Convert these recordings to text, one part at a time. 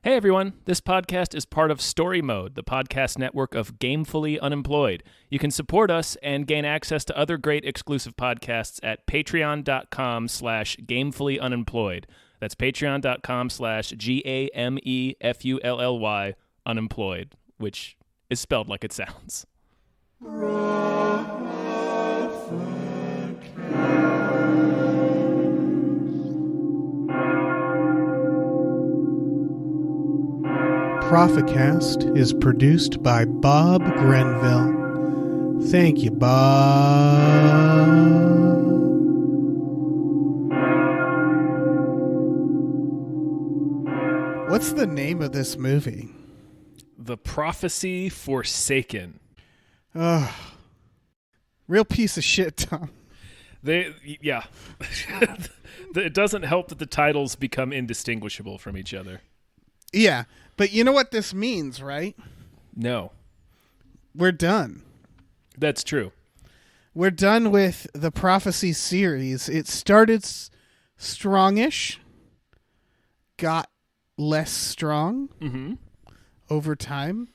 Hey everyone, this podcast is part of Story Mode, the podcast network of Gamefully Unemployed. You can support us and gain access to other great exclusive podcasts at patreon.com/gamefullyunemployed. That's patreon.com/GAMEFULLY unemployed, which is spelled like it sounds. PROPHECast is produced by Bob Grenville. Thank you, Bob. What's the name of this movie? The Prophecy Forsaken. Ugh. Real piece of shit, Tom. Yeah. It doesn't help that the titles become indistinguishable from each other. Yeah, but you know what this means, right? No. We're done. That's true. We're done with the Prophecy series. It started strongish, got less strong over time.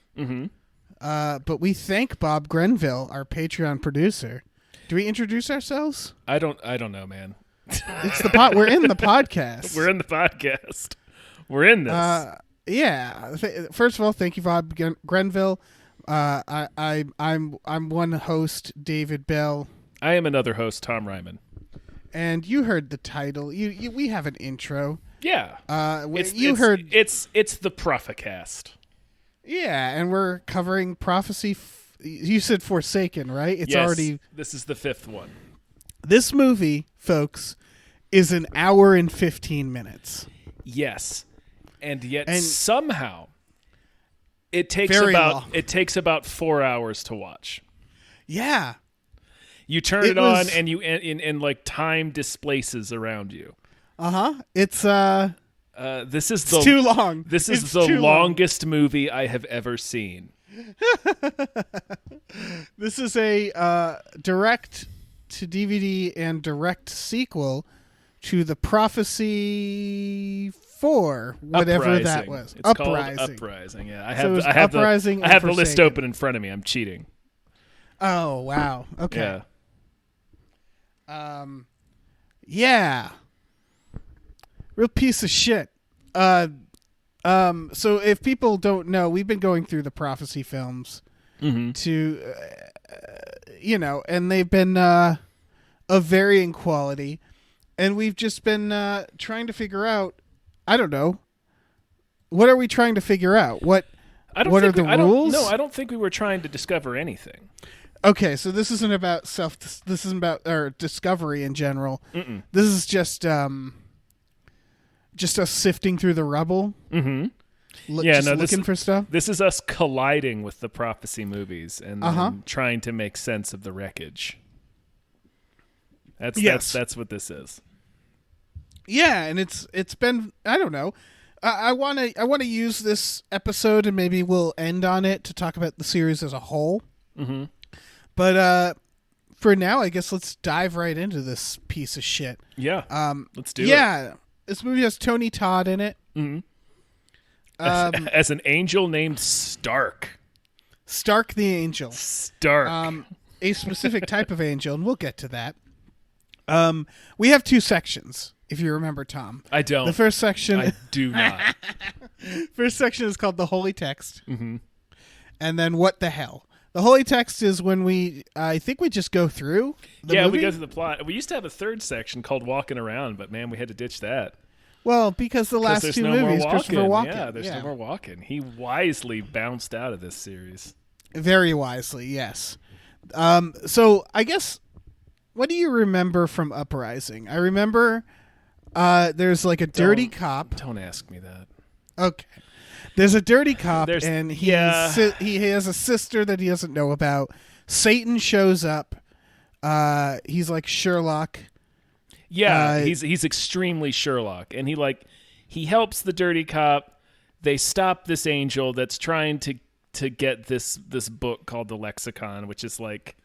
But we thank Bob Grenville, our Patreon producer. Do we introduce ourselves? I don't know, man. It's the We're in the podcast. We're in the podcast. We're in this. Yeah. First of all, thank you, Bob Grenville. I'm one host, David Bell. I am another host, Tom Ryman. And you heard the title. We have an intro. Yeah. It's the PROPHECast. Yeah, and we're covering Prophecy. You said Forsaken, right? This is the fifth one. This movie, folks, is an hour and 15 minutes. Yes. And yet somehow it takes long. It takes about 4 hours to watch. Yeah. You turn it on and you and like time displaces around you. It's It's too long. This is the longest movie I have ever seen. This is a direct to DVD and direct sequel to the Prophecy 4, whatever Uprising. that was. It's Uprising. called Uprising. Yeah, I So it was have Uprising I have and the list Forsaken. open in front of me. I'm cheating. Oh, wow. Okay. Yeah. Yeah. Real piece of shit. So if people don't know, we've been going through the Prophecy films to, and they've been of varying quality, and we've just been trying to figure out. I don't know. What are we trying to figure out? What are the rules? No, I don't think we were trying to discover anything. Okay, so this isn't about this isn't about discovery in general. This is just us sifting through the rubble. Looking for stuff. This is us colliding with the Prophecy movies and then trying to make sense of the wreckage. That's what this is. Yeah, and it's been, I don't know. I want to use this episode, and maybe we'll end on it to talk about the series as a whole. But for now, I guess let's dive right into this piece of shit. Yeah. Let's do it. Yeah, this movie has Tony Todd in it. As an angel named Stark. Stark the Angel. Stark. A specific type of angel, and we'll get to that. We have two sections, if you remember, Tom. I don't. The first section... I do not. First section is called the Holy Text. And then What the Hell? The Holy Text is when I think we just go through the movie. We go through the plot. We used to have a third section called Walking Around, but man, we had to ditch that. Well, because the last two movies, Christopher Walken. Yeah, there's no more Walken. He wisely bounced out of this series. Very wisely, yes. So I guess, what do you remember from Uprising? I remember there's like a dirty cop. Don't ask me that. Okay. There's a dirty cop, and he has a sister that he doesn't know about. Satan shows up. He's like Sherlock. Yeah, he's extremely Sherlock, and he helps the dirty cop. They stop this angel that's trying to get this book called the Lexicon, which is like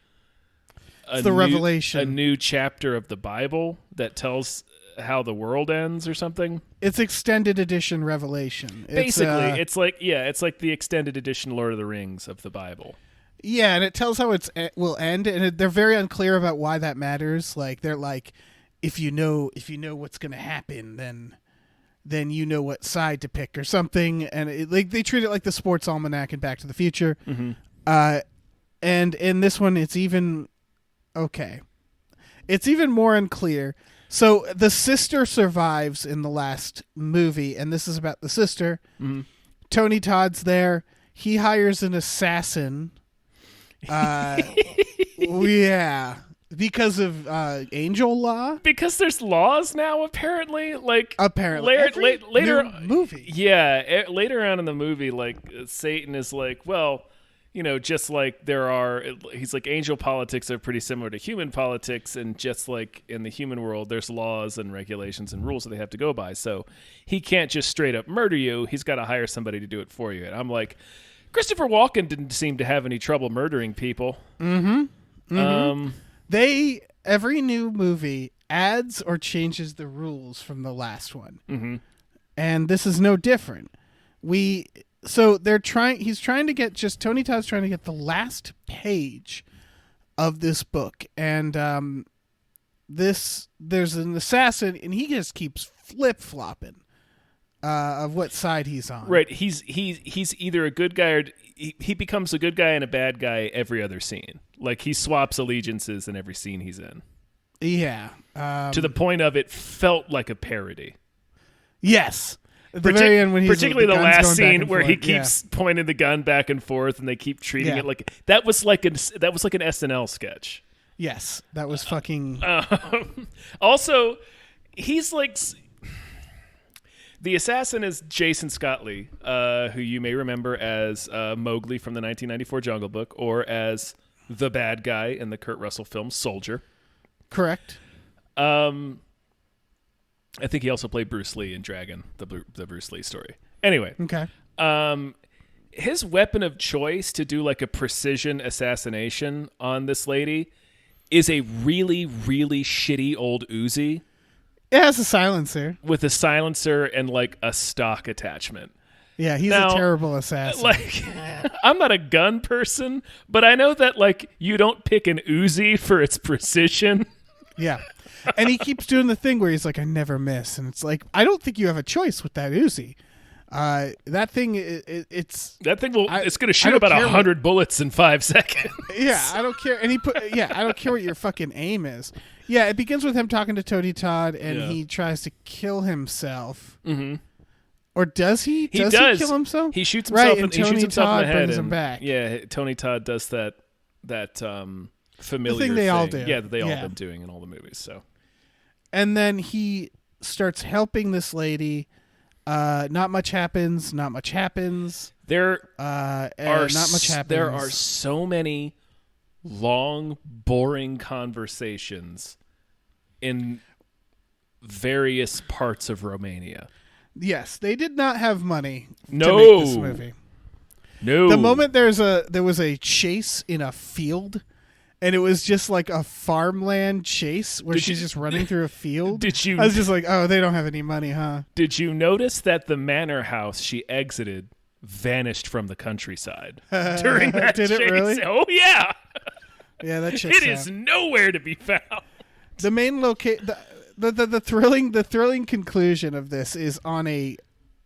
Revelation, a new chapter of the Bible that tells how the world ends or something. It's extended edition Revelation. Basically, it's like the extended edition Lord of the Rings of the Bible. Yeah, and it tells how it will end, and they're very unclear about why that matters. Like they're like, if you know what's going to happen, then you know what side to pick or something. And like they treat it like the sports almanac in Back to the Future. Mm-hmm. And in this one, it's even okay. It's even more unclear. So the sister survives in the last movie, and this is about the sister. Mm-hmm. Tony Todd's there. He hires an assassin. Yeah, because of angel law. Because there's laws now, apparently. Like later movie. Yeah, later on in the movie, like Satan is like, well, just like he's like, angel politics are pretty similar to human politics, and just like in the human world, there's laws and regulations and rules that they have to go by. So he can't just straight up murder you. He's got to hire somebody to do it for you. And I'm like, Christopher Walken didn't seem to have any trouble murdering people. Mm-hmm. Mm-hmm. Every new movie adds or changes the rules from the last one. Mm-hmm. And this is no different. So Tony Todd's trying to get the last page of this book, and there's an assassin, and he just keeps flip-flopping of what side he's on. Right, he's either a good guy or he becomes a good guy and a bad guy every other scene. Like he swaps allegiances in every scene he's in. Yeah, to the point of it felt like a parody. Yes. At the very end, when particularly the last scene where he keeps pointing the gun back and forth, and they keep treating it like that was like an SNL sketch. Yes, that was fucking. Also, he's like the assassin is Jason Scottley, who you may remember as Mowgli from the 1994 Jungle Book, or as the bad guy in the Kurt Russell film Soldier. Correct. I think he also played Bruce Lee in Dragon, the Bruce Lee story. Anyway. Okay. His weapon of choice to do like a precision assassination on this lady is a really, really shitty old Uzi. It has a silencer. With a silencer and like a stock attachment. Yeah, he's a terrible assassin. Like, I'm not a gun person, but I know that like you don't pick an Uzi for its precision. Yeah. And he keeps doing the thing where he's like, I never miss. And it's like, I don't think you have a choice with that Uzi. That thing, it's going to shoot about 100 bullets in 5 seconds. Yeah, I don't care. And I don't care what your fucking aim is. Yeah, it begins with him talking to Tony Todd, and he tries to kill himself. Mm-hmm. Or does he? He does. He kill himself? He shoots himself, and he shoots himself in the head. Brings him back. Yeah, Tony Todd does that familiar thing they all do. Yeah, that they all been doing in all the movies. So, and then he starts helping this lady. Not much happens. Not much happens. There There are so many long, boring conversations in various parts of Romania. Yes, they did not have money to make this movie. No. The moment there was a chase in a field, and it was just like a farmland chase where she's just running through a field. I was just like, oh, they don't have any money, huh? Did you notice that the manor house she exited vanished from the countryside during that Did chase? It really? Oh, yeah. Yeah, that checks It is nowhere to be found. The main the thrilling conclusion of this is on a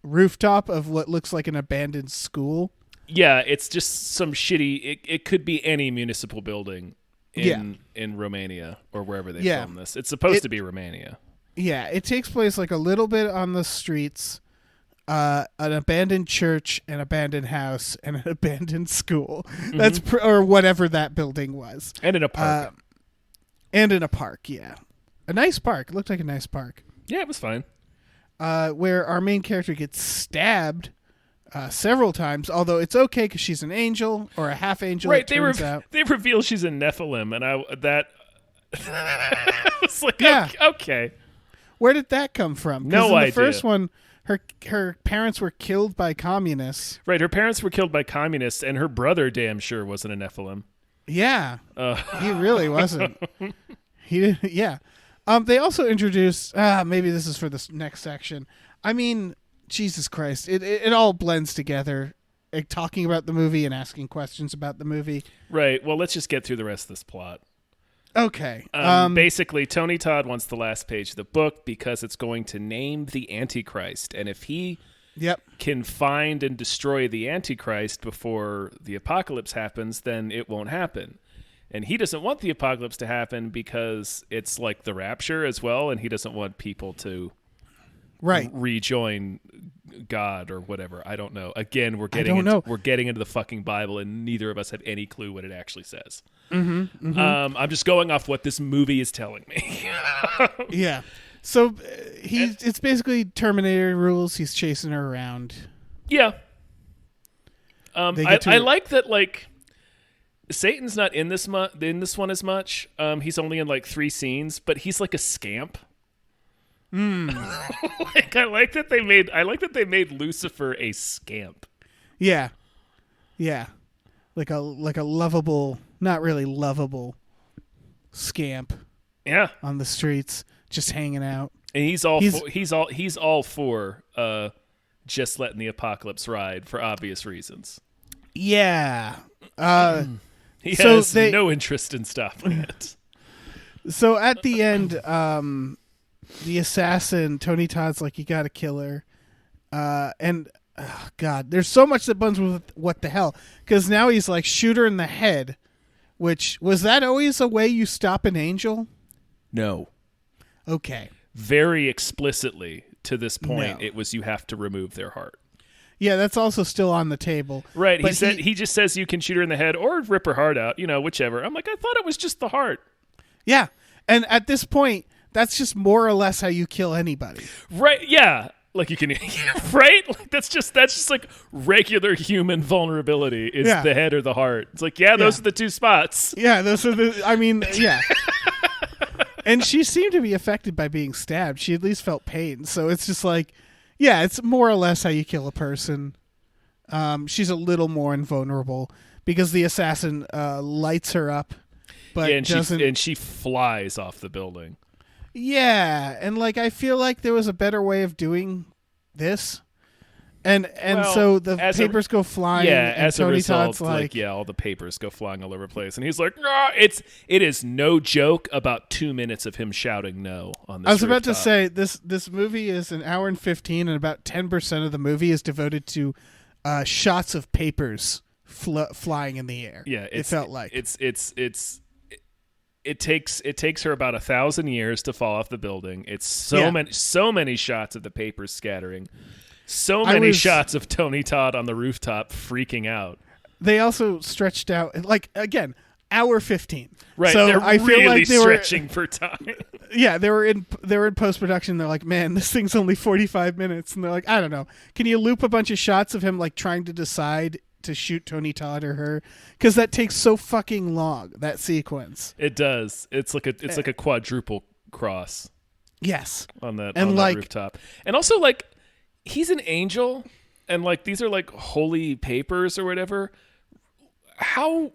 rooftop of what looks like an abandoned school. Yeah, it's just some shitty. It could be any municipal building in Romania or wherever they film this. It's supposed to be Romania. Yeah, it takes place like a little bit on the streets, an abandoned church, an abandoned house, and an abandoned school. Mm-hmm. That's or whatever that building was, and in a park. Yeah, a nice park. It looked like a nice park. Yeah, it was fine. Where our main character gets stabbed several times, although it's okay because she's an angel or a half angel. Right? They reveal she's a Nephilim, and I was like, okay. Where did that come from? No idea. The first one, her parents were killed by communists. Right, her parents were killed by communists, and her brother damn sure wasn't a Nephilim. Yeah, he really wasn't. He didn't. Yeah. They also introduced, maybe this is for this next section. I mean, Jesus Christ, it all blends together. Like, talking about the movie and asking questions about the movie. Right. Well, let's just get through the rest of this plot. Okay. Basically, Tony Todd wants the last page of the book because it's going to name the Antichrist. And if he can find and destroy the Antichrist before the apocalypse happens, then it won't happen. And he doesn't want the apocalypse to happen because it's like the rapture as well, and he doesn't want people to rejoin God or whatever. I don't know. Again, we're getting into the fucking Bible, and neither of us have any clue what it actually says. I'm just going off what this movie is telling me. Yeah. So it's basically Terminator rules. He's chasing her around. Yeah. I like that. Like, Satan's not in this one as much. He's only in like 3 scenes, but he's like a scamp. Like, I like that they made Lucifer a scamp. Yeah. Like a lovable, not really lovable scamp. Yeah. On the streets, just hanging out. And he's all for just letting the apocalypse ride for obvious reasons. Yeah. He has no interest in stopping it. So at the end, the assassin, Tony Todd's like, you gotta kill her. And, oh God, there's so much that buns with what the hell. Because now he's like, shoot her in the head. Which, was that always a way you stop an angel? No. Okay. Very explicitly, to this point, it was you have to remove their heart. Yeah, that's also still on the table. Right. He just says you can shoot her in the head or rip her heart out, whichever. I'm like, I thought it was just the heart. Yeah. And at this point, that's just more or less how you kill anybody. Right. Yeah. Like, you can, right? Like, that's just like regular human vulnerability is the head or the heart. It's like, those are the 2 spots. Yeah, those are yeah. And she seemed to be affected by being stabbed. She at least felt pain. So it's just like, yeah, it's more or less how you kill a person. She's a little more invulnerable because the assassin lights her up, but and she flies off the building. Yeah, and like I feel like there was a better way of doing this. And so the papers go flying. Yeah, and as Tony a result, Todd's like, all the papers go flying all over the place, and he's like, "No!" It is no joke. About 2 minutes of him shouting "no" on this. I was about rooftop. to say this movie is an hour and 15, and about 10% of the movie is devoted to shots of papers flying in the air. Yeah, it felt like it takes her about 1,000 years to fall off the building. It's so many shots of the papers scattering. So many shots of Tony Todd on the rooftop freaking out. They also stretched out, like, again, hour 15. Right, so they're I feel really like they stretching for time. Yeah, they were in post-production. They're like, man, this thing's only 45 minutes. And they're like, I don't know. Can you loop a bunch of shots of him, like, trying to decide to shoot Tony Todd or her? Because that takes so fucking long, that sequence. It does. It's like a quadruple cross. Yes. On that rooftop. And also, like, he's an angel, and like these are like holy papers or whatever. How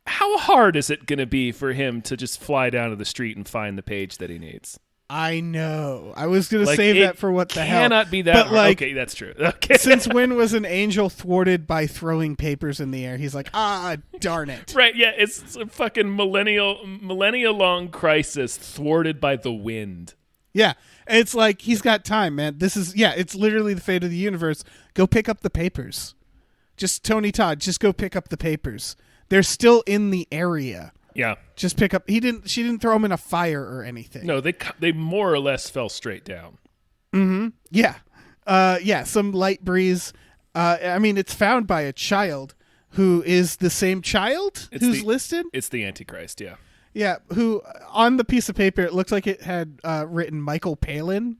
hard is it going to be for him to just fly down to the street and find the page that he needs? I know. I was going to save that for what the hell. Cannot be that hard. Like, okay, that's true. Okay. Since when was an angel thwarted by throwing papers in the air? He's like, darn it. Right, yeah, it's a fucking millennia long crisis thwarted by the wind. Yeah. It's like, he's got time, man. It's literally the fate of the universe. Go pick up the papers. Just Tony Todd, just go pick up the papers. They're still in the area. Yeah. Just pick up. She didn't throw them in a fire or anything. No, they more or less fell straight down. Mm-hmm. Yeah. Some light breeze. I mean, it's found by a child who is the same child who's listed. It's the Antichrist, yeah. Yeah, who on the piece of paper it looks like it had written Michael Palin,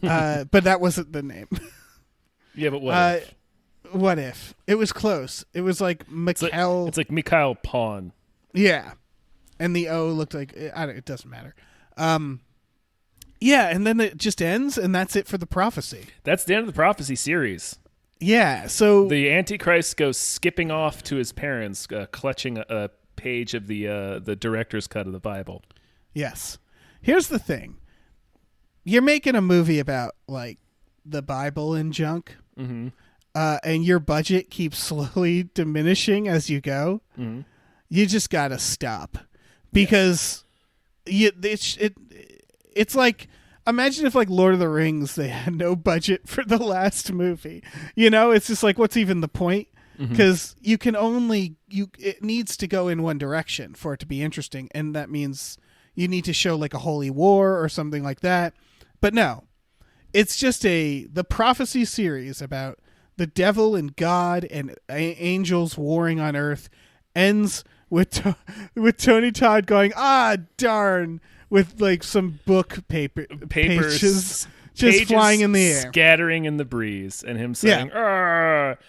but that wasn't the name. Yeah, but what if? What if? It was close. It was like Mikhail. It's like Mikhail Pawn. Yeah, and the O looked like it doesn't matter. Yeah, and then it just ends, and that's it for the prophecy. That's the end of the prophecy series. Yeah, so the Antichrist goes skipping off to his parents, clutching a page of the director's cut of the Bible. Yes. Here's the thing. You're making a movie about like the Bible and junk, mm-hmm. And your budget keeps slowly diminishing as you go. Mm-hmm. You just gotta stop, because it's like, imagine if like Lord of the Rings, they had no budget for the last movie. You know, it's just like, what's even the point? Because you can only it needs to go in one direction for it to be interesting, and that means you need to show like a holy war or something like that. But no, it's just the prophecy series about the devil and God and angels warring on Earth ends with Tony Todd going, "Ah, darn," with like some book pages just pages flying in the air, scattering in the breeze, and him saying, "Arr,"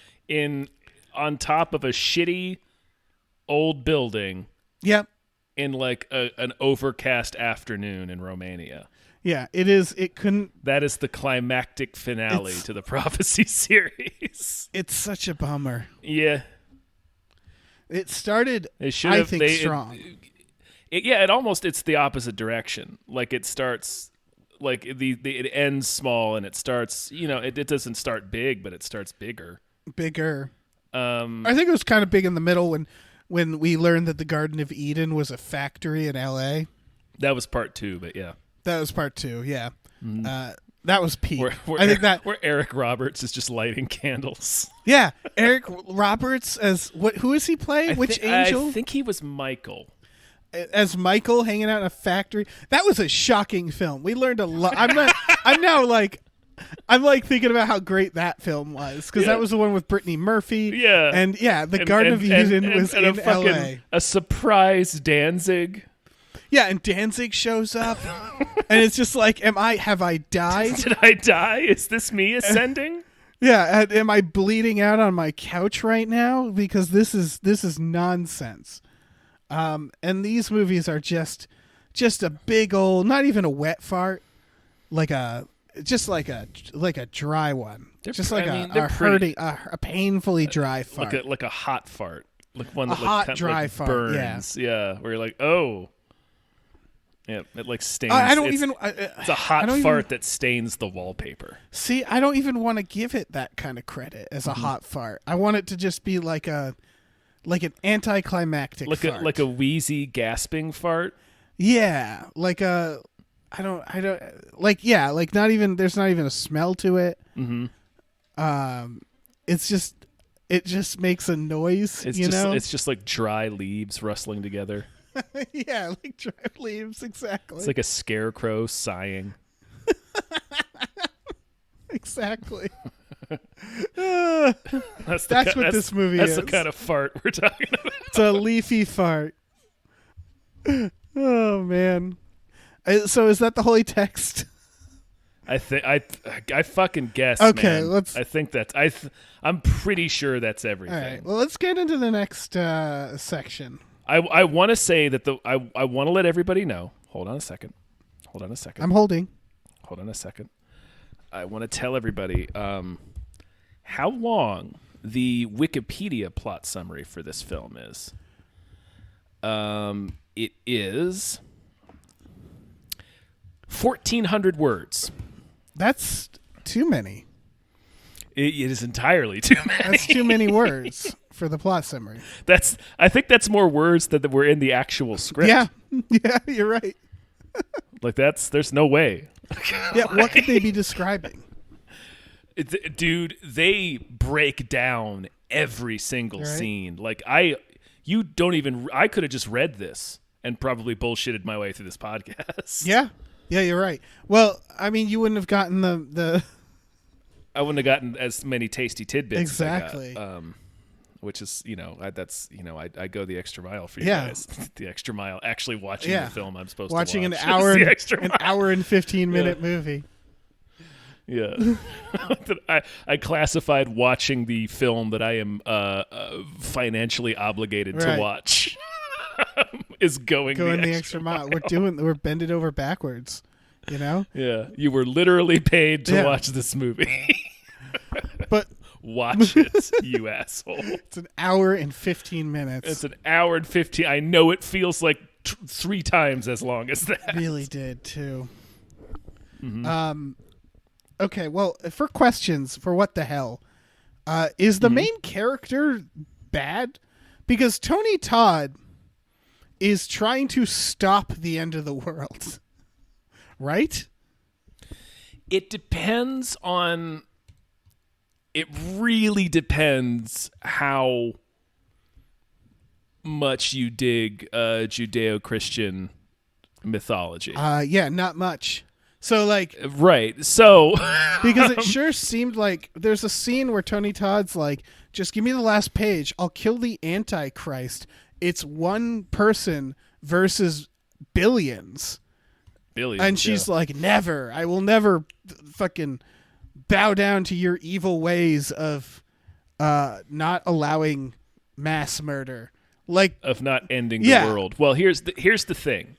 on top of a shitty old building. Yep. In like an overcast afternoon in Romania. Yeah, it is. It couldn't. That is the climactic finale to the prophecy series. It's such a bummer. Yeah. It started, strong. It's the opposite direction. Like it starts, like it ends small and it starts, it doesn't start big, but it starts bigger. I think it was kind of big in the middle when we learned that the Garden of Eden was a factory in L.A. That was part 2, but yeah. That was part 2, yeah. Mm-hmm. That was peak. Where Eric Roberts is just lighting candles. Yeah, Eric Roberts as what? Who is he playing? Which angel? I think he was Michael. As Michael hanging out in a factory. That was a shocking film. We learned a lot. I'm like thinking about how great that film was, because that was the one with Brittany Murphy. Yeah, and the Garden of Eden was in L.A. A surprise Danzig. Yeah, and Danzig shows up, and it's just like, have I died? Did I die? Is this me ascending? Yeah, am I bleeding out on my couch right now? Because this is nonsense. And these movies are just a big old, not even a wet fart, like a dry one. A painfully dry fart. Like a hot fart. Like one that hot, dry fart burns. Yeah, where you're like, oh. Yeah, it like stains. It's a hot fart that stains the wallpaper. See, I don't even want to give it that kind of credit as a hot fart. I want it to just be like an anticlimactic fart. Like a wheezy, gasping fart. Yeah, like a... I don't like not even, there's not even a smell to it. Mm-hmm. It just makes a noise. It's just like dry leaves rustling together. Yeah, like dry leaves, exactly. It's like a scarecrow sighing. Exactly. That's what this movie is. That's the kind of fart we're talking about. It's a leafy fart. Oh man. So is that the holy text? I think I fucking guess. Okay, man. let's. I think that's. I'm pretty sure that's everything. All right. Well, let's get into the next section. I want to say that I want to let everybody know. Hold on a second. I'm holding. Hold on a second. I want to tell everybody how long the Wikipedia plot summary for this film is. It is 1,400 words. That's too many. It is entirely too many. That's too many words for the plot summary. I think that's more words that were in the actual script. Yeah, you're right. Like there's no way. Yeah, what could they be describing? Dude, they break down every single scene. Like I could have just read this and probably bullshitted my way through this podcast. Yeah, you're right. Well, I mean, you wouldn't have gotten the I wouldn't have gotten as many tasty tidbits. Exactly. As I got, which is, I go the extra mile for you guys. The extra mile, actually watching the film I'm supposed to watch. Watching an hour and 15-minute movie. Yeah. I classified watching the film that I am financially obligated to watch is going the extra mile. We're bending over backwards, Yeah. You were literally paid to watch this movie. But watch it, you asshole. It's an hour and 15 minutes. It's an hour and 15. I know it feels like 3 times as long as that. Really did too. Mm-hmm. Okay, well, for questions for what the hell, is the main character bad? Because Tony Todd is trying to stop the end of the world, right? It depends on. It really depends how much you dig Judeo-Christian mythology. Yeah, not much. So, like... Right, so... because it sure seemed like there's a scene where Tony Todd's like, just give me the last page. I'll kill the Antichrist. It's one person versus billions. And she's like, never. I will never fucking bow down to your evil ways of not allowing mass murder. Like, of not ending the world. Well, here's the thing.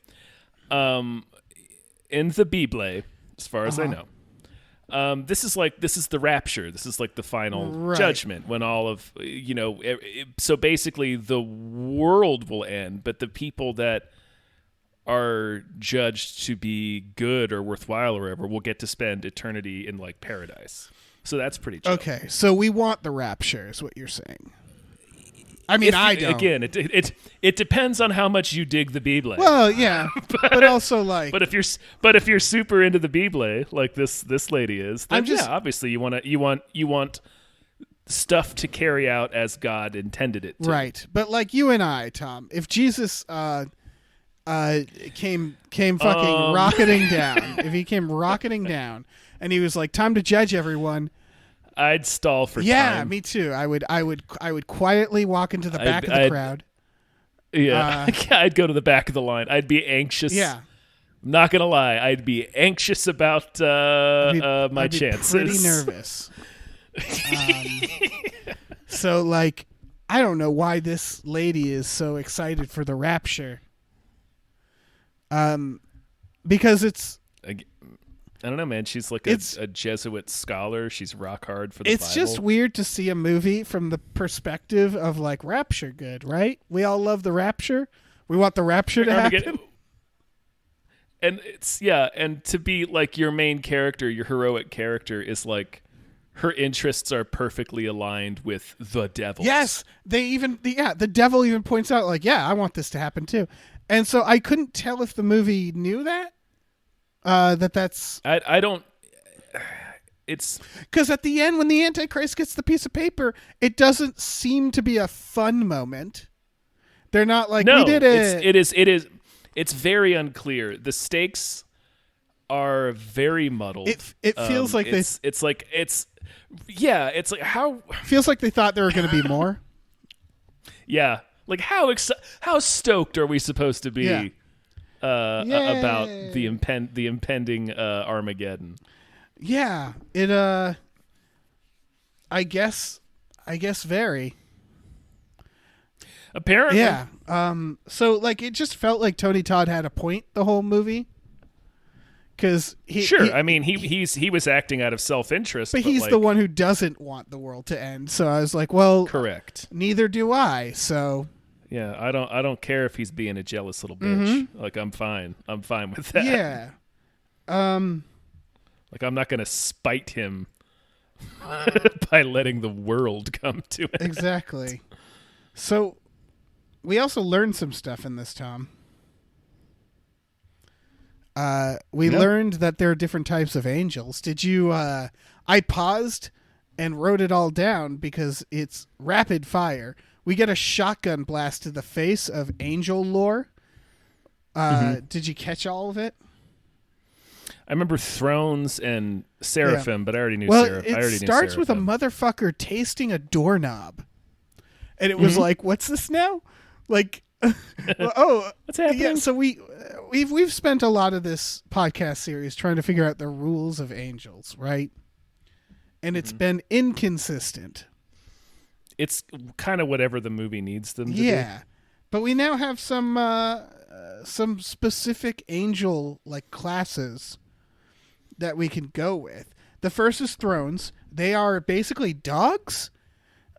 In the Bible, as far as I know, this is the rapture. This is like the final judgment when all of so basically the world will end, but the people that are judged to be good or worthwhile or whatever will get to spend eternity in like paradise. So that's pretty chill. Okay, so we want the rapture is what you're saying. I mean, I don't. Again, it depends on how much you dig the Bible. Well, yeah, but also like. But if you're super into the Bible, like this lady is, then obviously you want stuff to carry out as God intended it to. Right, but like you and I, Tom, if Jesus came fucking rocketing down, if he came rocketing down, and he was like, time to judge everyone. I'd stall for time. Yeah, me too. I would quietly walk into the back of the crowd. Yeah, I'd go to the back of the line. I'd be anxious. Yeah, I'm not gonna lie. I'd be anxious about my chances. Pretty nervous. So, like, I don't know why this lady is so excited for the rapture. Because it's. I don't know, man. She's like a Jesuit scholar. She's rock hard for the Bible. It's just weird to see a movie from the perspective of like rapture good, right? We all love the rapture. We want the rapture to happen. And and to be like your main character, your heroic character is like her interests are perfectly aligned with the devil. Yes, the devil even points out like, yeah, I want this to happen too. And so I couldn't tell if the movie knew that. That's I don't. It's because at the end when the Antichrist gets the piece of paper, it doesn't seem to be a fun moment. They're not like, we did it. It is. It's very unclear. The stakes are very muddled. It feels like it's like how feels like they thought there were going to be more. Yeah, like how stoked are we supposed to be? Yeah. About the impending Armageddon. Yeah, it I guess very. Apparently. Yeah. So like it just felt like Tony Todd had a point the whole movie. Cuz he was acting out of self-interest, but he's the one who doesn't want the world to end. So I was like, well, correct. Neither do I. So yeah, I don't care if he's being a jealous little bitch. Mm-hmm. Like I'm fine with that. Yeah. Like I'm not going to spite him by letting the world come to it. Exactly. So we also learned some stuff in this, Tom. We learned that there are different types of angels. Did you I paused and wrote it all down because it's rapid fire. We get a shotgun blast to the face of angel lore. Did you catch all of it? I remember thrones and seraphim, but I already knew seraphim. It starts with a motherfucker tasting a doorknob. And it was like, what's this now? Like, what's happening? Yeah, so we've spent a lot of this podcast series trying to figure out the rules of angels, right? And it's been inconsistent. It's kind of whatever the movie needs them to do. Yeah. But we now have some specific angel like classes that we can go with. The first is thrones. They are basically dogs.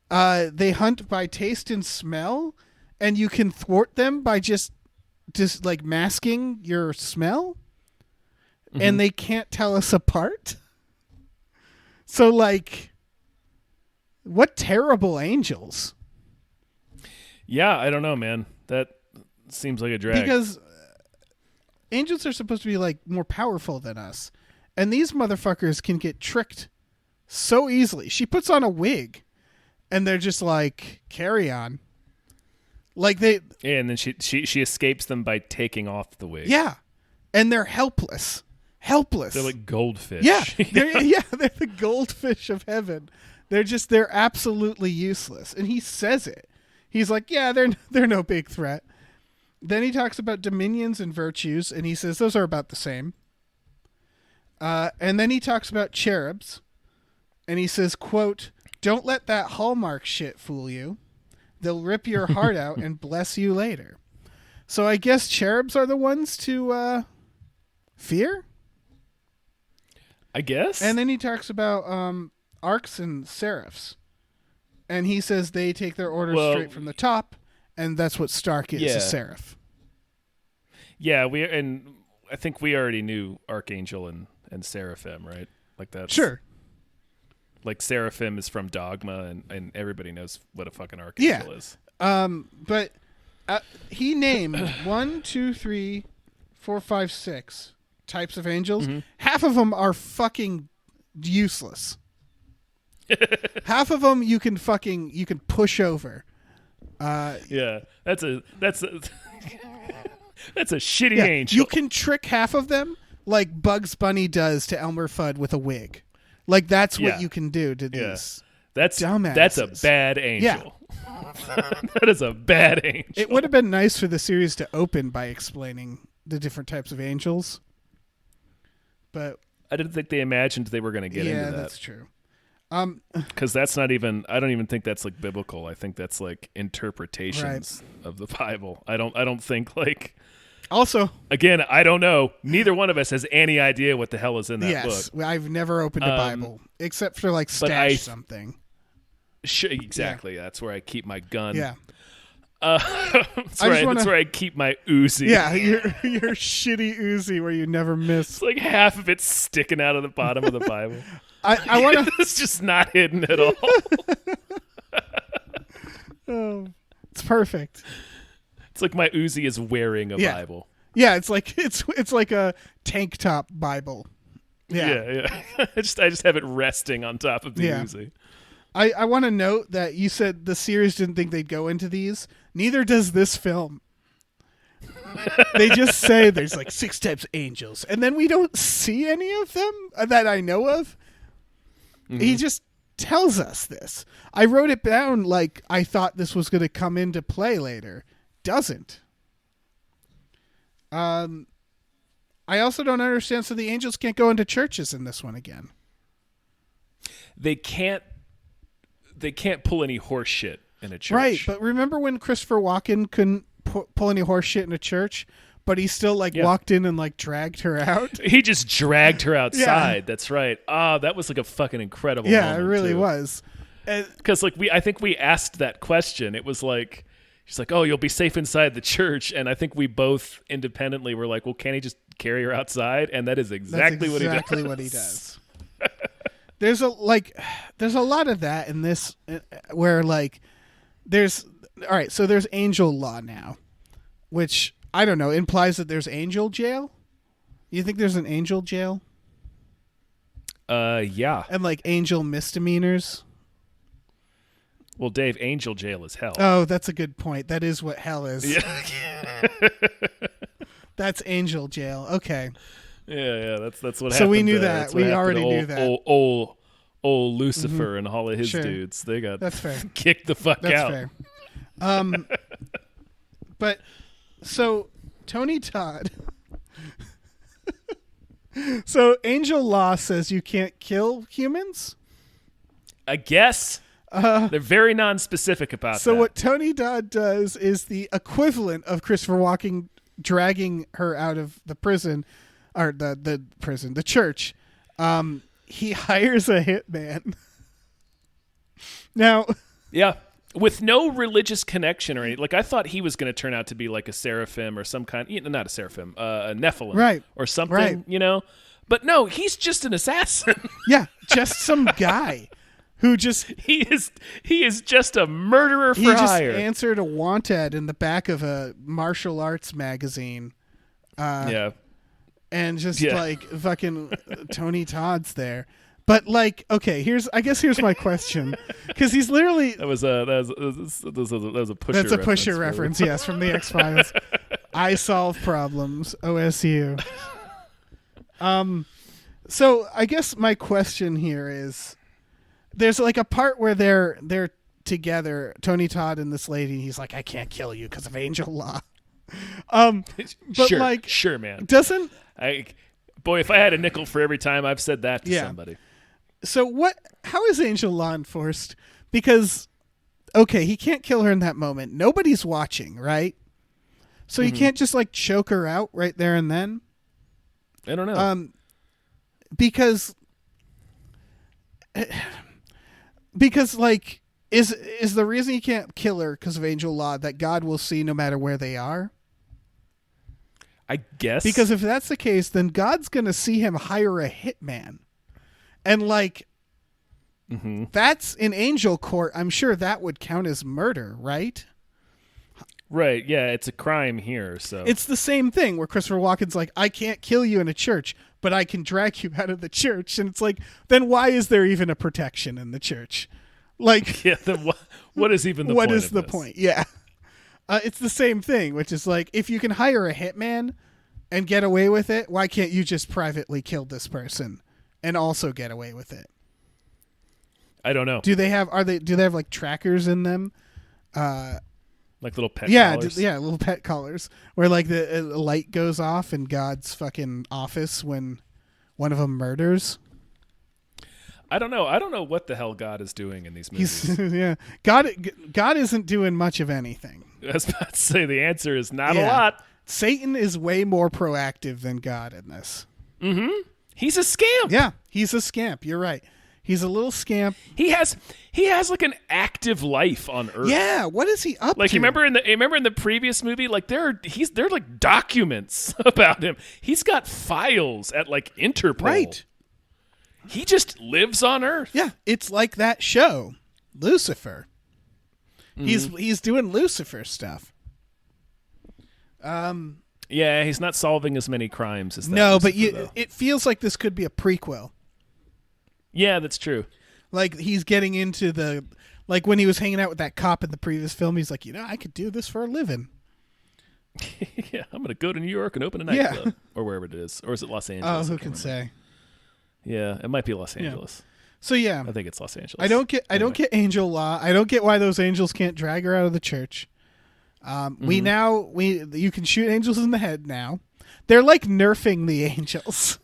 They hunt by taste and smell, and you can thwart them by just just like masking your smell, and they can't tell us apart. So like, what terrible angels. Yeah, I don't know, man. That seems like a drag. Because angels are supposed to be like more powerful than us. And these motherfuckers can get tricked so easily. She puts on a wig and they're just like, carry on. Like they and then she escapes them by taking off the wig. Yeah. And they're helpless. They're like goldfish. Yeah. They're the goldfish of heaven. They're absolutely useless. And he says it. He's like, yeah, they're no big threat. Then he talks about dominions and virtues, and he says those are about the same. And then he talks about cherubs, and he says, quote, don't let that Hallmark shit fool you. They'll rip your heart out and bless you later. So I guess cherubs are the ones to fear? I guess. And then he talks about arcs and seraphs. And he says they take their orders straight from the top, and that's what Stark is, a seraph. Yeah, I think we already knew Archangel and Seraphim, right? Like that. Sure. Like Seraphim is from Dogma, and everybody knows what a fucking Archangel is. But he named 1, 2, 3, 4, 5, 6 types of angels. Mm-hmm. Half of them are fucking useless. Half of them you can push over. Yeah, that's a that's a shitty angel. You can trick half of them like Bugs Bunny does to Elmer Fudd with a wig. Like that's what you can do to these dumbasses. That's a bad angel. Yeah. That is a bad angel. It would have been nice for the series to open by explaining the different types of angels, but I didn't think they imagined they were going to get into that. Yeah, that's true. Because that's not even. I don't even think that's like biblical. I think that's like interpretations of the Bible. I don't think like. Also, again, I don't know. Neither one of us has any idea what the hell is in that book. Yes, I've never opened a Bible except for like stash something. Exactly. Yeah. That's where I keep my gun. Yeah. That's where I keep my Uzi. Yeah, your shitty Uzi where you never miss. It's like half of it's sticking out of the bottom of the Bible. I want to. It's just not hidden at all. Oh, it's perfect. It's like my Uzi is wearing a Bible. Yeah, it's like a tank top Bible. Yeah. I just have it resting on top of the Uzi. I want to note that you said the series didn't think they'd go into these. Neither does this film. They just say there's like 6 types of angels, and then we don't see any of them that I know of. Mm-hmm. He just tells us this. I wrote it down like I thought this was going to come into play later. Doesn't. I also don't understand. So the angels can't go into churches in this one again. They can't pull any horse shit in a church. Right, but remember when Christopher Walken couldn't pull any horse shit in a church, but he still walked in and like dragged her out? He just dragged her outside. Yeah. That's right. That was like a fucking incredible moment, it really was. Because I think we asked that question. It was like, she's like, oh, you'll be safe inside the church. And I think we both independently were like, well, can't he just carry her outside? And that is exactly what he does. Exactly what he does. There's a lot of that in this where like there's angel law now, which I don't know, implies that there's angel jail. You think there's an angel jail? Yeah. And like angel misdemeanors? Well, Dave, angel jail is hell. Oh, that's a good point. That is what hell is. Yeah. That's angel jail. Okay. Yeah, that's what happened. So we knew that. We already knew that. Old Lucifer and all of his dudes, they got kicked the fuck out. That's fair. But so Tony Todd. So angel law says you can't kill humans? I guess. They're very non-specific about that. So what Tony Todd does is the equivalent of Christopher Walken dragging her out of the prison, or the church. He hires a hitman. Now, yeah, with no religious connection or anything. Like I thought he was going to turn out to be like a seraphim or some kind, not a seraphim, a Nephilim, right, or something, right. you know. But no, he's just an assassin. Yeah, just some guy who just he is just a murderer for hire. He just answered a want ad in the back of a martial arts magazine. Yeah. And just like fucking Tony Todd's there. But like, okay, here's my question, because he's literally that was a Pusher. That's a Pusher reference, yes, from the X-Files. I solve problems, OSU. So I guess my question here is, there's like a part where they're together, Tony Todd and this lady. And he's like, I can't kill you because of angel law. But sure, like, sure, man. Doesn't boy, if I had a nickel for every time I've said that to somebody. So how is angel law enforced? Because, okay, he can't kill her in that moment. Nobody's watching, right? So you can't just like choke her out right there and then? I don't know. Because like, is the reason you can't kill her because of angel law that God will see no matter where they are? I guess. Because if that's the case, then God's going to see him hire a hitman. And like, that's in angel court. I'm sure that would count as murder, right? Right. Yeah. It's a crime here. So it's the same thing where Christopher Walken's like, I can't kill you in a church, but I can drag you out of the church. And it's like, then why is there even a protection in the church? Like, yeah. Then what is even the what point? What is the point? Yeah. It's the same thing, which is like, if you can hire a hitman and get away with it, why can't you just privately kill this person and also get away with it? I don't know. Do they have like trackers in them? Like little pet collars? Yeah, little pet collars where like the light goes off in God's fucking office when one of them murders. I don't know. I don't know what the hell God is doing in these movies. Yeah, God isn't doing much of anything. I was about to say the answer is not a lot. Satan is way more proactive than God in this. Mm-hmm. He's a scamp. Yeah, he's a scamp. You're right. He's a little scamp. He has like an active life on Earth. Yeah, what is he up to? Like you remember in the previous movie, like there are like documents about him. He's got files at like Interpol. Right. He just lives on Earth. Yeah, it's like that show, Lucifer. He's doing Lucifer stuff. Yeah, he's not solving as many crimes as that. No, Lucifer, but it feels like this could be a prequel. Yeah, that's true. Like he's getting into like when he was hanging out with that cop in the previous film, he's like, I could do this for a living. Yeah, I'm going to go to New York and open a nightclub or wherever it is. Or is it Los Angeles? Oh, who can say? Yeah, it might be Los Angeles. Yeah. So yeah, I think it's Los Angeles. I don't get angel law. I don't get why those angels can't drag her out of the church. You can shoot angels in the head now. They're like nerfing the angels.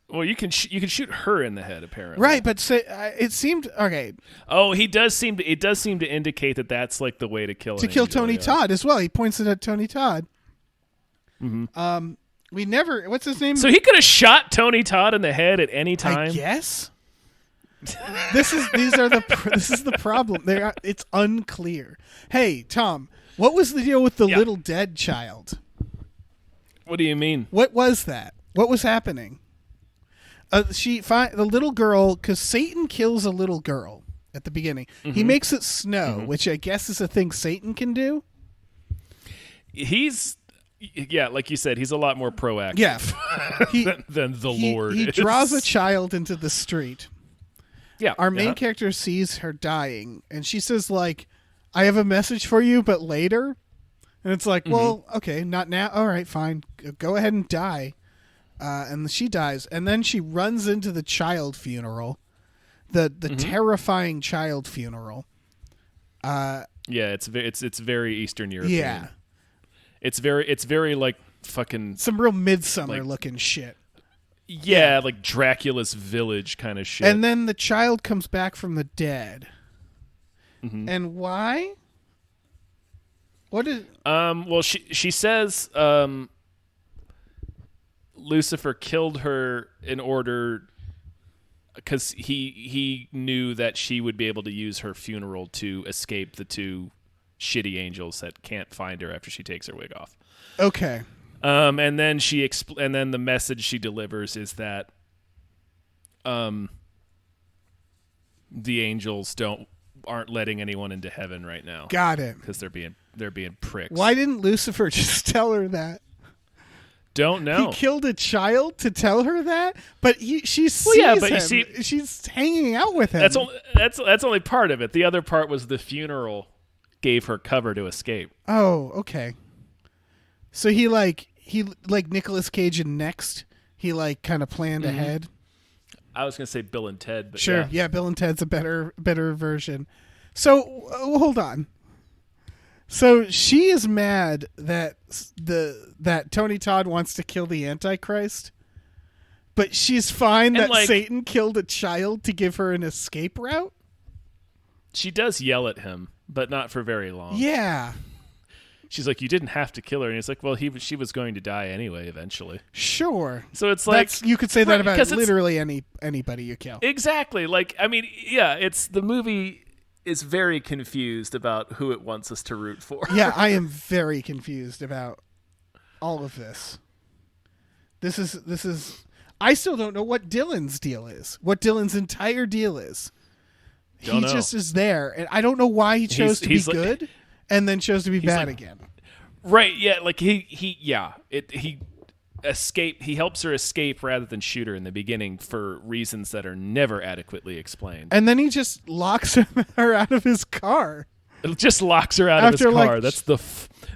Well, you can shoot her in the head apparently. Right, but it seemed okay. Oh, it does seem to indicate that that's like the way to kill Tony Todd as well. He points it at Tony Todd. Mm-hmm. What's his name? So he could have shot Tony Todd in the head at any time. I guess. This is the problem. It's unclear. Hey, Tom, what was the deal with the little dead child? What do you mean? What was that? What was happening? The little girl, because Satan kills a little girl at the beginning. Mm-hmm. He makes it snow, which I guess is a thing Satan can do. Like you said, he's a lot more proactive. Yeah, than the Lord. He draws a child into the street. Yeah, our main character sees her dying, and she says, like, I have a message for you, but later. And it's like, well, okay, not now. All right, fine. Go ahead and die. And she dies. And then she runs into the child funeral, the terrifying child funeral. Yeah, it's very Eastern European. Yeah. It's very like fucking some real Midsummer looking shit. Yeah, like Dracula's village kind of shit. And then the child comes back from the dead. Mm-hmm. And why? What is? Well, she says Lucifer killed her in order because he knew that she would be able to use her funeral to escape the two shitty angels that can't find her after she takes her wig off. Okay. And then and then the message she delivers is that the angels aren't letting anyone into heaven right now. Got it. Because they're being pricks. Why didn't Lucifer just tell her that? Don't know. He killed a child to tell her that, but she sees him. You see, she's hanging out with him. That's only part of it. The other part was the funeral gave her cover to escape. Oh, okay. So he like Nicolas Cage in Next. He like kind of planned ahead. I was gonna say Bill and Ted, but sure, yeah, Bill and Ted's a better version. So hold on. So she is mad that Tony Todd wants to kill the Antichrist, but she's fine that Satan killed a child to give her an escape route. She does yell at him, but not for very long. Yeah. She's like, "You didn't have to kill her," and he's like, "Well, she was going to die anyway, eventually." Sure. So it's like you could say that about literally anybody you kill. Exactly. Like, I mean, yeah, it's the movie is very confused about who it wants us to root for. Yeah, I am very confused about all of this. This is. I still don't know what Dylan's deal is. What Dylan's entire deal is. He just is there, and I don't know why he chose to be good. And then chose to be bad again. Right, yeah, like he escape. He helps her escape rather than shoot her in the beginning for reasons that are never adequately explained. And then he just locks her out of his car. It just locks her out of his car.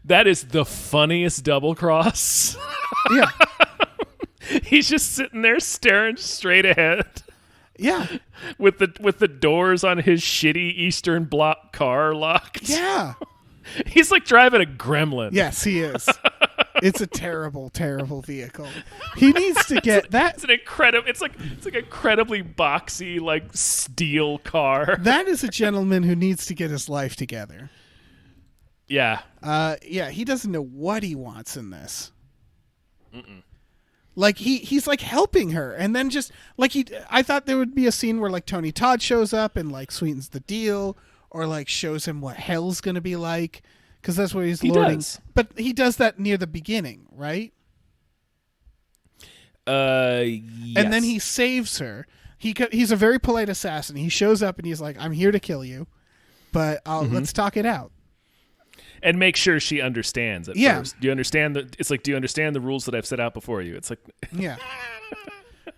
That is the funniest double cross. Yeah. He's just sitting there staring straight ahead. Yeah. With the doors on his shitty Eastern Bloc car locked. Yeah. He's like driving a Gremlin. Yes, he is. It's a terrible, terrible vehicle. He needs to get that. It's an incredible. It's like incredibly boxy, like steel car. That is a gentleman who needs to get his life together. Yeah. Yeah. He doesn't know what he wants in this. Like he's like helping her, and then just like I thought there would be a scene where like Tony Todd shows up and like sweetens the deal, or like shows him what hell's gonna be like, because that's what he's lording. Does. But he does that near the beginning, right? Yes. And then he saves her. He's a very polite assassin. He shows up and he's like, "I'm here to kill you, but let's talk it out." And make sure she understands at first. Do you understand do you understand the rules that I've set out before you? It's like, yeah.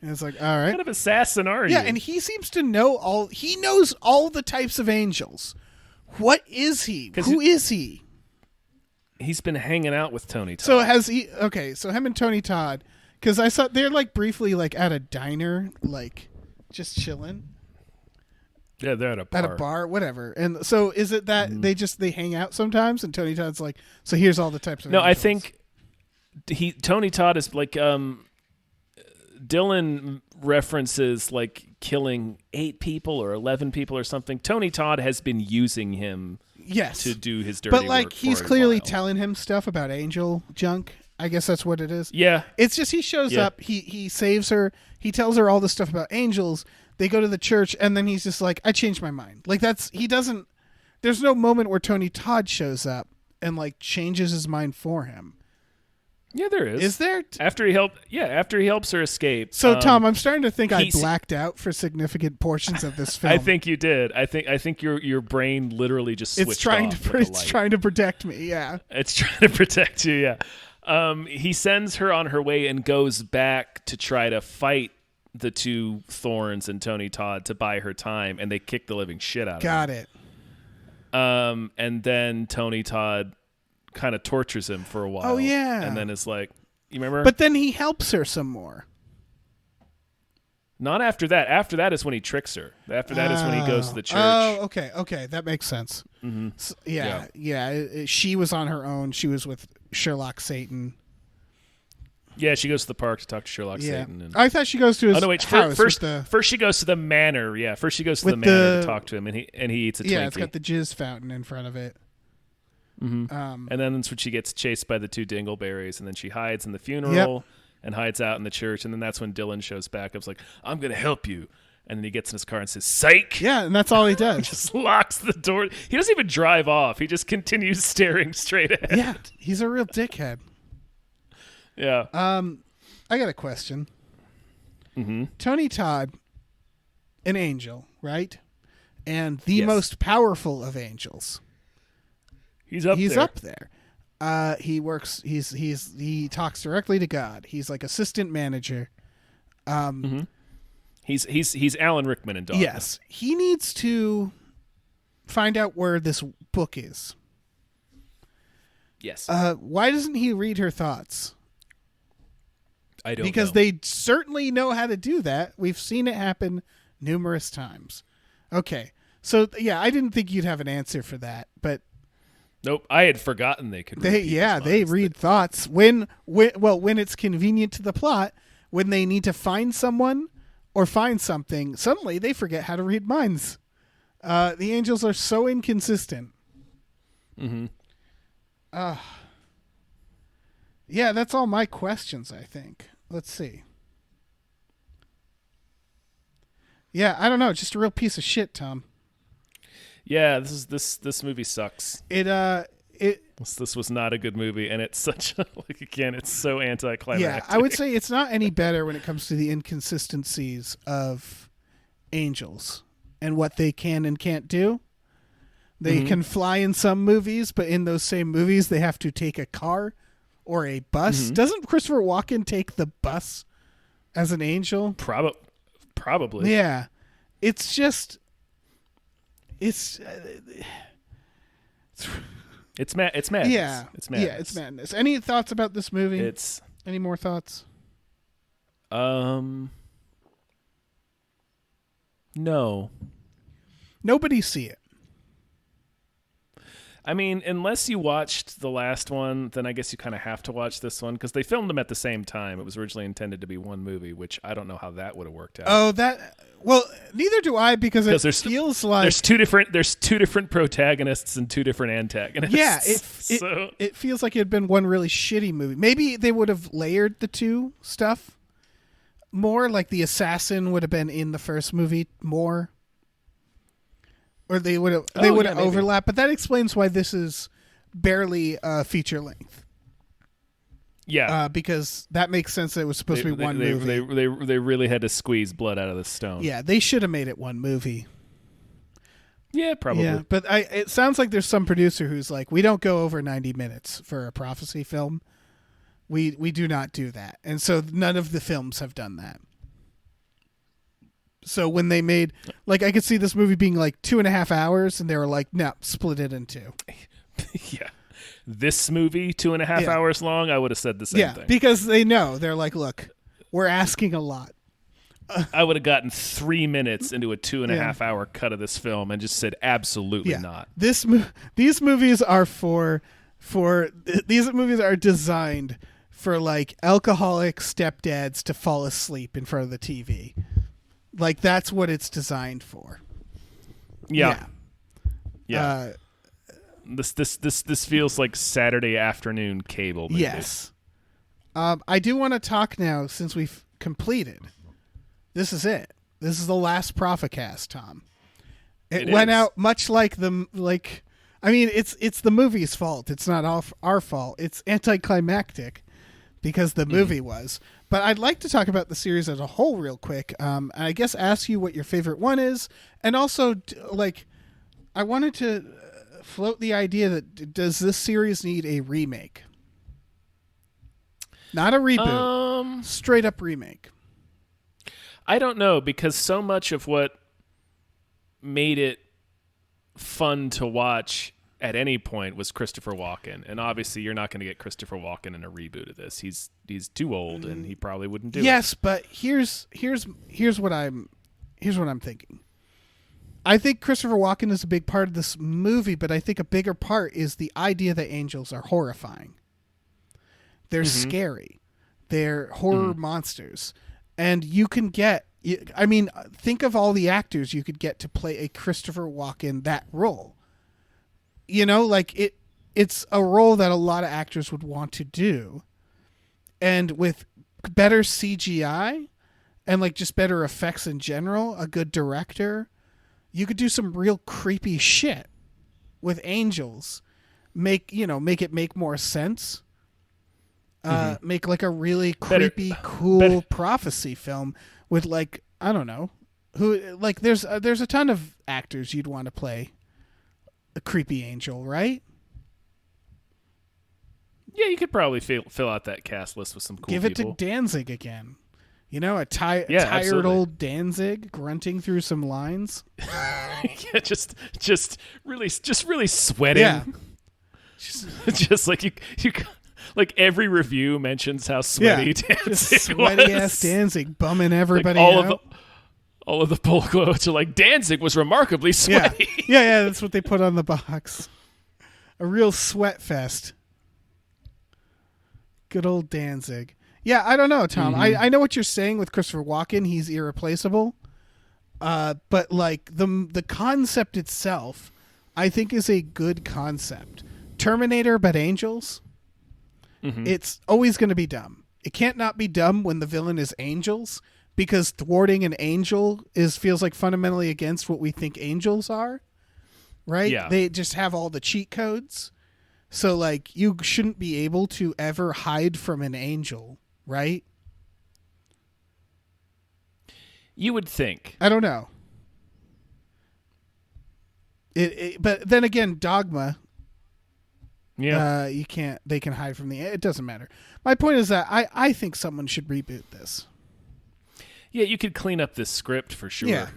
And it's like, all right. What kind of assassin are you? Yeah, and he seems to know he knows all the types of angels. What is he? Who is he? He's been hanging out with Tony Todd. So so him and Tony Todd, because I saw they're like briefly like at a diner, like just chilling. Yeah, they're at a bar. At a bar, whatever. And so is it that they hang out sometimes, and Tony Todd's like, so here's all the types of angels. I think Tony Todd is like Dylan references like killing 8 people or 11 people or something. Tony Todd has been using him to do his dirty work. But like he's clearly telling him stuff about angel junk. I guess that's what it is. Yeah. It's just he shows up, he saves her, he tells her all this stuff about angels. They go to the church, and then he's just like, I changed my mind. Like there's no moment where Tony Todd shows up and like changes his mind for him. Yeah, there is. Is there? After he helps her escape. So Tom, I'm starting to think I blacked out for significant portions of this film. I think you did. I think your brain literally just switched off. It's trying to protect me, yeah. It's trying to protect you, yeah. He sends her on her way and goes back to try to fight the two Thorns and Tony Todd to buy her time, and they kick the living shit out of her. Got it. And then Tony Todd kind of tortures him for a while. Oh, yeah. And then is like, you remember? But then he helps her some more. Not after that. After that is when he tricks her. After that is when he goes to the church. Oh, okay. That makes sense. Mm-hmm. So, yeah. She was on her own. She was with Sherlock Satan. Yeah, she goes to the park to talk to Sherlock Satan. And... I thought she goes to his house. First she goes to the manor. Yeah, first she goes to the manor to talk to him, and he eats a Twinkie. Yeah, it's got the jizz fountain in front of it. Mm-hmm. And then that's when she gets chased by the two dingleberries, and then she hides in the funeral and hides out in the church, and then that's when Dylan shows back. I was like, I'm going to help you. And then he gets in his car and says, "Psych!" Yeah, and that's all he does. Just locks the door. He doesn't even drive off. He just continues staring straight ahead. Yeah, he's a real dickhead. Yeah. I got a question. Mm-hmm. Tony Todd, an angel, right? And the Yes. most powerful of angels. He's up there. He works. He talks directly to God. He's like assistant manager. Mm-hmm. He's Alan Rickman in Dogma. Yes, he needs to find out where this book is. Yes. Why doesn't he read her thoughts? I don't because know. they certainly know how to do that. We've seen it happen numerous times. Okay, so yeah, I didn't think you'd have an answer for that, but Nope, I had forgotten they could. They read thoughts when it's convenient to the plot. When they need to find someone or find something, suddenly they forget how to read minds. The angels are so inconsistent. Mm-hmm. Yeah, that's all my questions, I think. Let's see. Yeah, I don't know. Just a real piece of shit, Tom. Yeah, this movie sucks. This was not a good movie, and it's such a, it's so anticlimactic. Yeah, I would say it's not any better when it comes to the inconsistencies of angels and what they can and can't do. They can fly in some movies, but in those same movies, they have to take a car or a bus. Mm-hmm. Doesn't Christopher Walken take the bus as an angel? Probably. Yeah. It's just... It's madness. Yeah. It's madness. Yeah, it's madness. Any thoughts about this movie? Any more thoughts? No. Nobody see it. I mean, unless you watched the last one, then I guess you kind of have to watch this one because they filmed them at the same time. It was originally intended to be one movie, which I don't know how that would have worked out. Oh, well, neither do I because it feels like there's two different protagonists and two different antagonists. Yeah, it feels like it had been one really shitty movie. Maybe they would have layered the two stuff more, like the assassin would have been in the first movie more. Or they would have overlapped, but that explains why this is barely feature length. Yeah, because that makes sense that it was supposed to be one movie. They really had to squeeze blood out of the stone. Yeah, they should have made it one movie. Yeah, probably. Yeah, but it sounds like there's some producer who's like, we don't go over 90 minutes for a prophecy film. We do not do that, and so none of the films have done that. So when they made, I could see this movie being 2.5 hours, and they were like, no, split it in two. Yeah. This movie, 2.5 hours long, I would have said the same thing. Because they know. They're like, look, we're asking a lot. I would have gotten 3 minutes into a 2.5 hour cut of this film and just said, absolutely not. These movies are these movies are designed for alcoholic stepdads to fall asleep in front of the TV. That's what it's designed for. Yeah. This feels like Saturday afternoon cable movie. Yes. I do want to talk now since we've completed. This is it. This is the last PROPHECast, Tom. It went out much like it's the movie's fault. It's not our fault. It's anticlimactic because the movie was. But I'd like to talk about the series as a whole real quick. And I guess ask you what your favorite one is. And also, I wanted to float the idea that does this series need a remake? Not a reboot. Straight up remake. I don't know, because so much of what made it fun to watch at any point was Christopher Walken, and obviously you're not going to get Christopher Walken in a reboot of this. He's too old, and he probably wouldn't do it. Yes, but here's what I'm thinking. I think Christopher Walken is a big part of this movie, but I think a bigger part is the idea that angels are horrifying. They're scary. They're horror monsters, and you can get. I mean, think of all the actors you could get to play a Christopher Walken that role. You know, it's a role that a lot of actors would want to do. And with better CGI and like just better effects in general, a good director, you could do some real creepy shit with angels. Make it make more sense. Make like a really creepy, cool prophecy film with like, I don't know, who, like there's a ton of actors you'd want to play a creepy angel, right? Yeah, you could probably fill out that cast list with some cool Give it people. to Danzig again. You know, a tired absolutely. old Danzig grunting through some lines. Yeah, just really sweating. Yeah. Just like you like every review mentions how sweaty Danzig sweaty was. ass Danzig bumming everybody like out. All of the pull quotes are like, Danzig was remarkably sweaty. Yeah, that's what they put on the box. A real sweat fest. Good old Danzig. Yeah, I don't know, Tom. I know what you're saying with Christopher Walken. He's irreplaceable. But like the concept itself, I think is a good concept. Terminator, but angels. It's always going to be dumb. It can't not be dumb when the villain is angels, because thwarting an angel feels like fundamentally against what we think angels are, right? Yeah. They just have all the cheat codes. So like you shouldn't be able to ever hide from an angel, right? You would think. I don't know. But then again, Dogma. Yeah. You can't. They can hide from the. It doesn't matter. My point is that I think someone should reboot this. Yeah, you could clean up this script for sure. Yeah.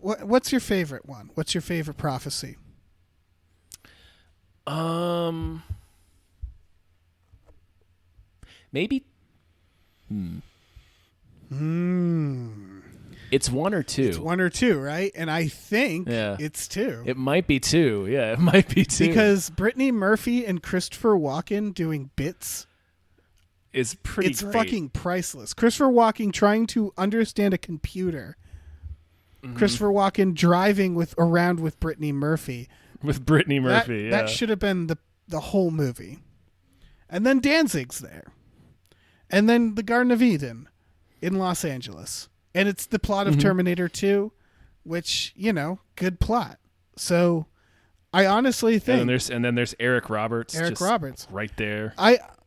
What's your favorite one? What's your favorite prophecy? Maybe. It's one or two. It's one or two, right? And I think it's two. It might be two. Yeah, it might be two. Because Brittany Murphy and Christopher Walken doing bits is pretty It's great. fucking priceless. Christopher Walken trying to understand a computer. Christopher Walken driving around with Brittany Murphy. With Brittany Murphy, That should have been the whole movie. And then Danzig's there. And then the Garden of Eden in Los Angeles. And it's the plot of Terminator 2, which, good plot. So I honestly think... And then there's Eric Roberts. Eric Roberts. Right there.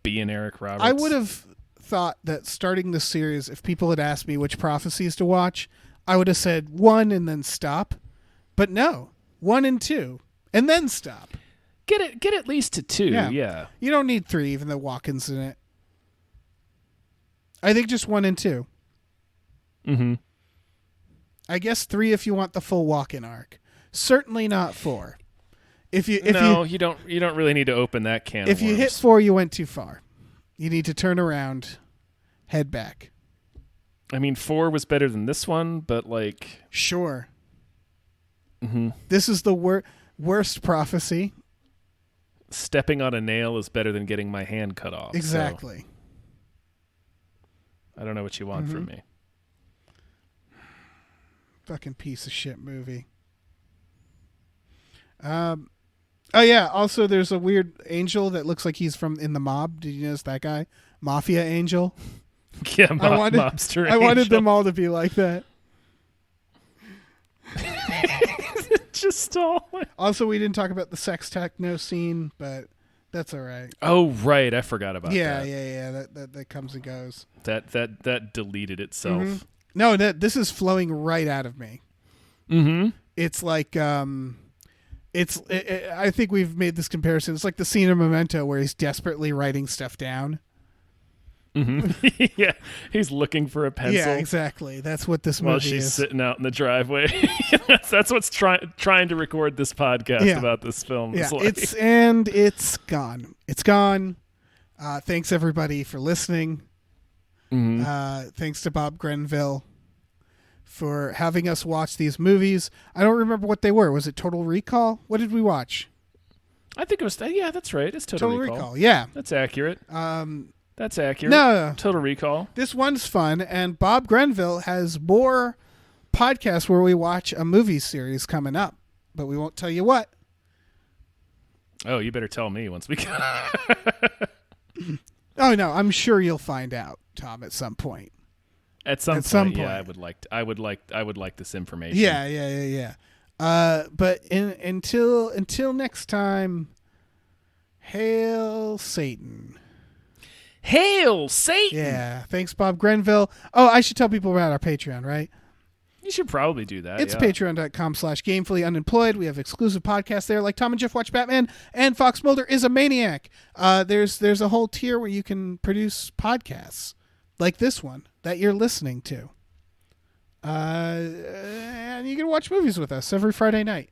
Being Eric Roberts. I would have thought that starting the series, if people had asked me which prophecies to watch, I would have said 1 and then stop. But no, 1 and 2 and then stop. Get at least to 2, yeah. You don't need 3, even though Walken's in it. I think just 1 and 2. I guess 3 if you want the full Walken arc. Certainly not 4. You don't really need to open that can. If you hit 4, you went too far. You need to turn around, head back. I mean, 4 was better than this one, but like... Sure. This is the worst prophecy. Stepping on a nail is better than getting my hand cut off. Exactly. So I don't know what you want from me. Fucking piece of shit movie. Oh yeah. Also, there's a weird angel that looks like he's in the mob. Did you notice that guy? Mafia angel. Yeah, mobster. I wanted them all to be like that. Just all. Also, we didn't talk about the sex techno scene, but that's all right. Oh right, I forgot about that. Yeah. That comes and goes. That deleted itself. No, this is flowing right out of me. It's like I think we've made this comparison. It's like the scene in Memento where he's desperately writing stuff down. Yeah, he's looking for a pencil. Yeah, exactly. That's what this movie is. While she's sitting out in the driveway. that's what's trying to record this podcast about this film. Yeah, like. it's gone. It's gone. Thanks everybody for listening. Thanks to Bob Grenville for having us watch these movies. I don't remember what they were. Was it Total Recall? What did we watch? I think it was. Yeah, that's right. It's Total Recall. Yeah, that's accurate. That's accurate. No, Total Recall. This one's fun, and Bob Grenville has more podcasts where we watch a movie series coming up, but we won't tell you what. Oh, you better tell me once we go. Oh no, I'm sure you'll find out, Tom, at some point. At some point, yeah, I would like this information. Yeah. But until next time, hail Satan. Hail Satan! Yeah. Thanks, Bob Grenville. Oh, I should tell people about our Patreon, right? You should probably do that. It's patreon.com/gamefullyunemployed. We have exclusive podcasts there, like Tom and Jeff Watch Batman and Fox Mulder is a Maniac. There's a whole tier where you can produce podcasts like this one that you're listening to. And you can watch movies with us every Friday night.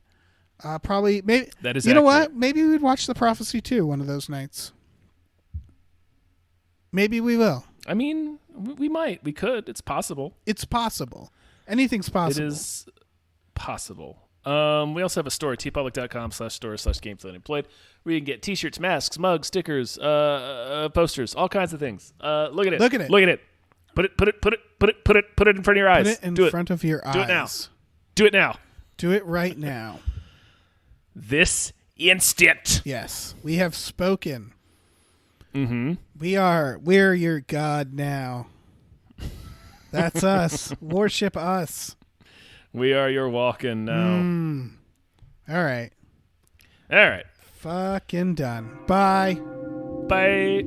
Maybe that is. You know what? Maybe we'd watch The Prophecy too one of those nights. Maybe we will. I mean, we might. We could. It's possible. It's possible. Anything's possible. It is possible. We also have a store, tpublic.com/store/gamefullyunemployed, where you can get t-shirts, masks, mugs, stickers, posters, all kinds of things. Look at it. Look at it. Put it in front of your eyes. Put it in front of your eyes. Do it now. Do it now. Do it right now. This instant. Yes, we have spoken. Mm-hmm. We're your God now. That's us. Worship us. We are your walking now. All right. Fucking done. Bye. Bye.